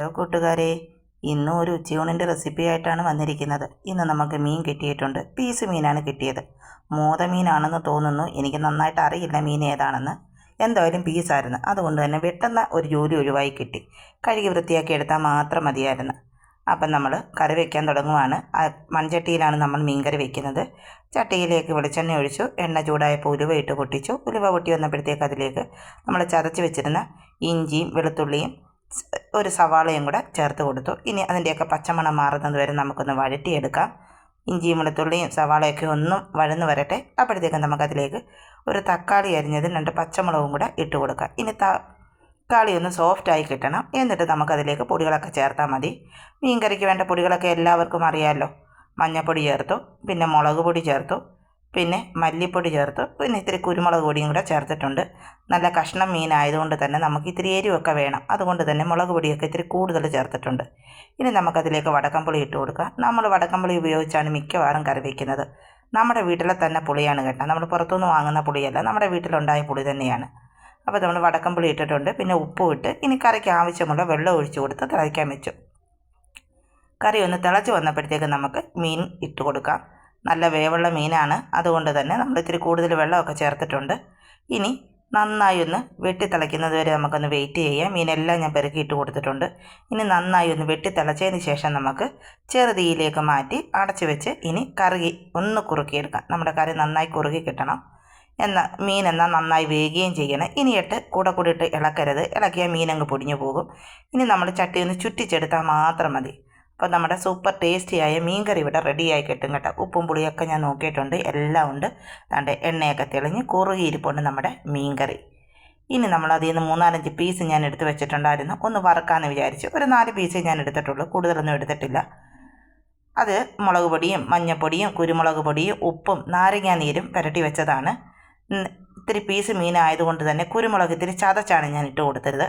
Hello കൂട്ടുകാരെ, ഇന്നും ഒരു ഉച്ചയൂണിൻ്റെ റെസിപ്പി ആയിട്ടാണ് വന്നിരിക്കുന്നത്. ഇന്ന് നമുക്ക് മീൻ കിട്ടിയിട്ടുണ്ട്. പീസ് മീനാണ് കിട്ടിയത്. മോത മീനാണെന്ന് തോന്നുന്നു. എനിക്ക് നന്നായിട്ട് അറിയില്ല മീൻ ഏതാണെന്ന്. എന്തായാലും പീസായിരുന്നു. അതുകൊണ്ട് തന്നെ വെട്ടുന്ന ഒരു ജോലി ഒഴിവായി കിട്ടി. കഴുകി വൃത്തിയാക്കി എടുത്താൽ മാത്രം മതിയായിരുന്നു. അപ്പം നമ്മൾ കറി വയ്ക്കാൻ തുടങ്ങുവാണ്. മൺചട്ടിയിലാണ് നമ്മൾ മീൻ കറി വയ്ക്കുന്നത്. ചട്ടിയിലേക്ക് വെളിച്ചെണ്ണ ഒഴിച്ചു. എണ്ണ ചൂടായപ്പോൾ ഉലുവ ഇട്ട് പൊട്ടിച്ചു. ഉലുവ പൊട്ടി വന്നപ്പോഴത്തേക്ക് അതിലേക്ക് നമ്മൾ ചതച്ച് വെച്ചിരുന്ന ഇഞ്ചിയും വെളുത്തുള്ളിയും ഒരു സവാളയും കൂടെ ചേർത്ത് കൊടുത്തു. ഇനി അതിൻ്റെയൊക്കെ പച്ചമണം മാറുന്നത് വരെ നമുക്കൊന്ന് വഴറ്റിയെടുക്കാം. ഇഞ്ചിയും വെളുത്തുള്ളിയും സവാളയൊക്കെ ഒന്നും വഴന്ന് വരട്ടെ. അപ്പോഴത്തേക്കും നമുക്കതിലേക്ക് ഒരു തക്കാളി അരിഞ്ഞതും 2 പച്ചമുളകും കൂടെ ഇട്ട് കൊടുക്കാം. ഇനി തക്കാളി ഒന്ന് സോഫ്റ്റായി കിട്ടണം. എന്നിട്ട് നമുക്കതിലേക്ക് പൊടികളൊക്കെ ചേർത്താൽ മതി. മീൻ കറിക്ക് വേണ്ട പൊടികളൊക്കെ എല്ലാവർക്കും അറിയാമല്ലോ. മഞ്ഞൾപ്പൊടി ചേർത്തു, പിന്നെ മുളക് പൊടി ചേർത്തു, പിന്നെ മല്ലിപ്പൊടി ചേർത്തു, പിന്നെ ഇത്തിരി കുരുമുളക് പൊടിയും കൂടെ ചേർത്തിട്ടുണ്ട്. നല്ല കഷ്ണം മീനായതുകൊണ്ട് തന്നെ നമുക്ക് ഇത്തിരി എരിവൊക്കെ വേണം. അതുകൊണ്ട് തന്നെ മുളക് പൊടിയൊക്കെ ഇത്തിരി കൂടുതൽ ചേർത്തിട്ടുണ്ട്. ഇനി നമുക്കതിലേക്ക് വടക്കംപുളി ഇട്ട് കൊടുക്കാം. നമ്മൾ വടക്കംപുളി ഉപയോഗിച്ചാണ് മിക്കവാറും കറി വയ്ക്കുന്നത്. നമ്മുടെ വീട്ടിലെ തന്നെ പുളിയാണ് കേട്ടോ. നമ്മൾ പുറത്തുനിന്ന് വാങ്ങുന്ന പുളിയല്ല, നമ്മുടെ വീട്ടിലുണ്ടായ പുളി തന്നെയാണ്. അപ്പോൾ നമ്മൾ വടക്കംപുളി ഇട്ടിട്ടുണ്ട്. പിന്നെ ഉപ്പും ഇട്ട് ഇനി കറിക്ക് ആവശ്യമുള്ള വെള്ളം ഒഴിച്ച് കൊടുത്ത് തിളയ്ക്കാൻ വെച്ചു. കറി ഒന്ന് തിളച്ച് വന്നപ്പോഴത്തേക്ക് നമുക്ക് മീൻ ഇട്ട് കൊടുക്കാം. നല്ല വേവുള്ള മീനാണ്, അതുകൊണ്ട് തന്നെ നമ്മൾ ഇത്തിരി കൂടുതൽ വെള്ളമൊക്കെ ചേർത്തിട്ടുണ്ട്. ഇനി നന്നായി ഒന്ന് വെട്ടി തിളയ്ക്കുന്നത് വരെ നമുക്കൊന്ന് വെയിറ്റ് ചെയ്യാം. മീനെല്ലാം ഞാൻ പെറുക്കിയിട്ട് കൊടുത്തിട്ടുണ്ട്. ഇനി നന്നായി ഒന്ന് വെട്ടി തിളച്ചതിന് ശേഷം നമുക്ക് ചെറുതീയിലേക്ക് മാറ്റി അടച്ചു വെച്ച് ഇനി കറി ഒന്ന് കുറുക്കിയെടുക്കാം. നമ്മുടെ കറി നന്നായി കുറുകി കിട്ടണം. മീൻ എന്നാൽ നന്നായി വേകുകയും ചെയ്യണം. ഇനിയിട്ട് കൂടെ ഇട്ട് ഇളക്കരുത്. ഇളക്കിയാൽ മീനങ്ങ് പൊടിഞ്ഞു പോകും. ഇനി നമ്മൾ ചട്ടി ഒന്ന് ചുറ്റിച്ചെടുത്താൽ മാത്രം മതി. അപ്പോൾ നമ്മുടെ സൂപ്പർ ടേസ്റ്റിയായ മീൻ കറി ഇവിടെ റെഡിയായി കിട്ടും കേട്ടോ. ഉപ്പും പുളിയൊക്കെ ഞാൻ നോക്കിയിട്ടുണ്ട്, എല്ലാം ഉണ്ട്. ദാണ്ടെ എണ്ണയൊക്കെ തെളിഞ്ഞ് കുറുകിയിരിപ്പുണ്ട് നമ്മുടെ മീൻ കറി. ഇനി നമ്മൾ അതിൽ നിന്ന് 3-4 പീസ് ഞാൻ എടുത്ത് വെച്ചിട്ടുണ്ടായിരുന്നു. ഒന്ന് വറുക്കാമെന്ന് വിചാരിച്ചു. ഒരു 4 പീസേ ഞാൻ എടുത്തിട്ടുള്ളൂ, കൂടുതലൊന്നും എടുത്തിട്ടില്ല. അത് മുളക് പൊടിയും മഞ്ഞൾപ്പൊടിയും കുരുമുളക് പൊടിയും ഉപ്പും നാരങ്ങാ നീരും പുരട്ടി വെച്ചതാണ്. ഇത്തിരി പീസ് മീനായതുകൊണ്ട് തന്നെ കുരുമുളക് ഇത്തിരി ചതച്ചാണ് ഞാൻ ഇട്ട് കൊടുത്തത്.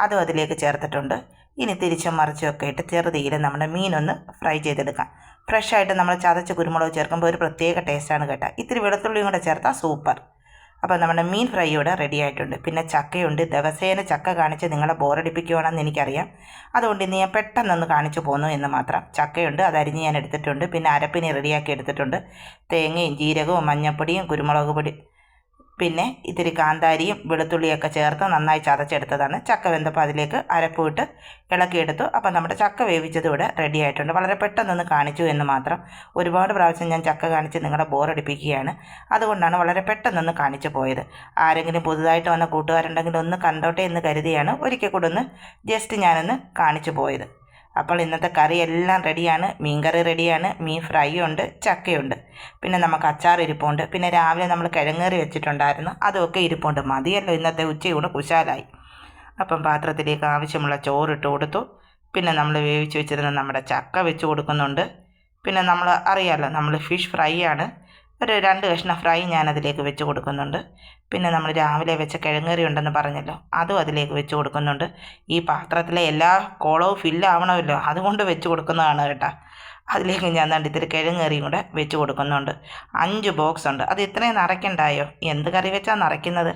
അതും അതിലേക്ക് ചേർത്തിട്ടുണ്ട്. ഇനി തിരിച്ചും മറിച്ചുമൊക്കെ ഇട്ട് ചെറുതീയിൽ നമ്മുടെ മീനൊന്ന് ഫ്രൈ ചെയ്തെടുക്കാം. ഫ്രഷായിട്ട് നമ്മൾ ചതച്ച് കുരുമുളക് ചേർക്കുമ്പോൾ ഒരു പ്രത്യേക ടേസ്റ്റാണ് കേട്ടോ. ഇത്തിരി വെളുത്തുള്ളിയും കൂടെ ചേർത്താൽ സൂപ്പർ. അപ്പോൾ നമ്മുടെ മീൻ ഫ്രൈ ഇവിടെ റെഡി ആയിട്ടുണ്ട്. പിന്നെ ചക്കയുണ്ട്. ദിവസേന ചക്ക കാണിച്ച് നിങ്ങളെ ബോറടിപ്പിക്കുകയാണെന്ന് എനിക്കറിയാം. അതുകൊണ്ട് ഇന്ന് ഞാൻ പെട്ടെന്നൊന്ന് കാണിച്ചു പോന്നു എന്ന് മാത്രം. ചക്കയുണ്ട്, അത് അരിഞ്ഞ് ഞാൻ എടുത്തിട്ടുണ്ട്. പിന്നെ അരപ്പിന് റെഡിയാക്കി എടുത്തിട്ടുണ്ട്. തേങ്ങയും ജീരകവും മഞ്ഞൾപ്പൊടിയും കുരുമുളക് പൊടി, പിന്നെ ഇത്തിരി കാന്താരിയും വെളുത്തുള്ളിയൊക്കെ ചേർത്ത് നന്നായി ചതച്ചെടുത്തതാണ്. ചക്ക വെന്തപ്പോൾ അതിലേക്ക് അരപ്പ് ഇട്ട് ഇളക്കിയെടുത്തു. അപ്പം നമ്മുടെ ചക്ക വേവിച്ചത് ഇവിടെ റെഡി ആയിട്ടുണ്ട്. വളരെ പെട്ടെന്നൊന്ന് കാണിച്ചു എന്ന് മാത്രം. ഒരുപാട് പ്രാവശ്യം ഞാൻ ചക്ക കാണിച്ച് നിങ്ങളെ ബോറടിപ്പിക്കുകയാണ്. അതുകൊണ്ടാണ് വളരെ പെട്ടെന്നൊന്ന് കാണിച്ചു പോയത്. ആരെങ്കിലും പുതുതായിട്ട് വന്ന കൂട്ടുകാരുണ്ടെങ്കിൽ ഒന്ന് കണ്ടോട്ടെ എന്ന് കരുതിയാണ് ഒരിക്കൽ കൂടെ ഒന്ന് ജസ്റ്റ് ഞാനൊന്ന് കാണിച്ചു പോയത്. അപ്പോൾ ഇന്നത്തെ കറി എല്ലാം റെഡിയാണ്. മീൻ കറി റെഡിയാണ്, മീൻ ഫ്രൈ ഉണ്ട്, ചക്കയുണ്ട്, പിന്നെ നമുക്ക് അച്ചാർ ഇരിപ്പുണ്ട്. പിന്നെ രാവിലെ നമ്മൾ കിഴങ്ങേറി വെച്ചിട്ടുണ്ടായിരുന്നു, അതൊക്കെ ഇരിപ്പുണ്ട്. മതിയല്ലോ, ഇന്നത്തെ ഉച്ചയൂണ് കുശാലായി. അപ്പം പാത്രത്തിലേക്ക് ആവശ്യമുള്ള ചോറിട്ട് കൊടുത്തു. പിന്നെ നമ്മൾ വേവിച്ച് വെച്ചിരുന്ന നമ്മുടെ ചക്ക വെച്ച് കൊടുക്കുന്നുണ്ട്. പിന്നെ നമ്മൾ അറിയാമല്ലോ, നമ്മൾ ഫിഷ് ഫ്രൈ ആണ്, ഒരു 2 കഷ്ണം ഫ്രൈ ഞാനതിലേക്ക് വെച്ച് കൊടുക്കുന്നുണ്ട്. പിന്നെ നമ്മൾ രാവിലെ വെച്ച കിഴങ്ങറി ഉണ്ടെന്ന് പറഞ്ഞല്ലോ, അതും അതിലേക്ക് വെച്ച് കൊടുക്കുന്നുണ്ട്. ഈ പാത്രത്തിലെ എല്ലാ കോളവും ഫില്ലാവണമല്ലോ, അതുകൊണ്ട് വെച്ച് കൊടുക്കുന്നതാണ് കേട്ടോ. അതിലേക്ക് ഞാൻ ഇത്തിരി കിഴങ്ങറിയും കൂടെ വെച്ച് കൊടുക്കുന്നുണ്ട്. 5 ബോക്സ് ഉണ്ട്. അത് ഇത്രയും നിറയ്ക്കണ്ടായോ? എന്ത് കറി വെച്ചാൽ നിറയ്ക്കുന്നത്?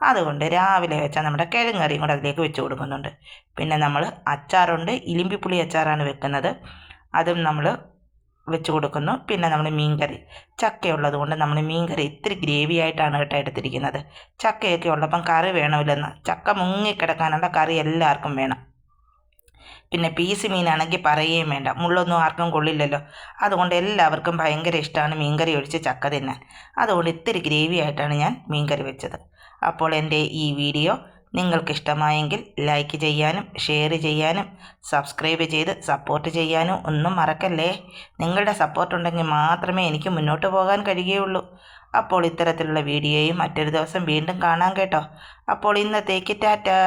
അതുകൊണ്ട് രാവിലെ വെച്ചാൽ നമ്മുടെ കിഴങ്ങറിയും കൂടെ അതിലേക്ക് വെച്ച് കൊടുക്കുന്നുണ്ട്. പിന്നെ നമ്മൾ അച്ചാറുണ്ട്, ഇലിമ്പിപ്പുളി അച്ചാറാണ് വെക്കുന്നത്, അതും നമ്മൾ വെച്ച് കൊടുക്കുന്നു. പിന്നെ നമ്മൾ മീൻകറി ചക്കയുള്ളത് കൊണ്ട് നമ്മൾ മീൻകറി ഇത്തിരി ഗ്രേവി ആയിട്ടാണ് കേട്ടോ എടുത്തിരിക്കുന്നത്. ചക്കയൊക്കെ ഉള്ളപ്പം കറി വേണമില്ലെന്ന്, ചക്ക മുങ്ങിക്കിടക്കാനുള്ള കറി എല്ലാവർക്കും വേണം. പിന്നെ പീസ് മീനാണെങ്കിൽ പറയുകയും വേണ്ട, മുള്ളൊന്നും ആർക്കും കൊള്ളില്ലല്ലോ. അതുകൊണ്ട് എല്ലാവർക്കും ഭയങ്കര ഇഷ്ടമാണ് മീൻകറി ഒഴിച്ച് ചക്ക തിന്നാൻ. അതുകൊണ്ട് ഇത്തിരി ഗ്രേവി ആയിട്ടാണ് ഞാൻ മീൻകറി വെച്ചത്. അപ്പോൾ എൻ്റെ ഈ വീഡിയോ നിങ്ങൾക്കിഷ്ടമായെങ്കിൽ ലൈക്ക് ചെയ്യാനും ഷെയർ ചെയ്യാനും സബ്സ്ക്രൈബ് ചെയ്ത് സപ്പോർട്ട് ചെയ്യാനും ഒന്നും മറക്കല്ലേ. നിങ്ങളുടെ സപ്പോർട്ട് ഉണ്ടെങ്കിൽ മാത്രമേ എനിക്ക് മുന്നോട്ട് പോകാൻ കഴിയുകയുള്ളൂ. അപ്പോൾ ഇത്തരത്തിലുള്ള വീഡിയോയും മറ്റൊരു ദിവസം വീണ്ടും കാണാം കേട്ടോ. അപ്പോൾ ഇന്നത്തേക്ക് ടാറ്റാ.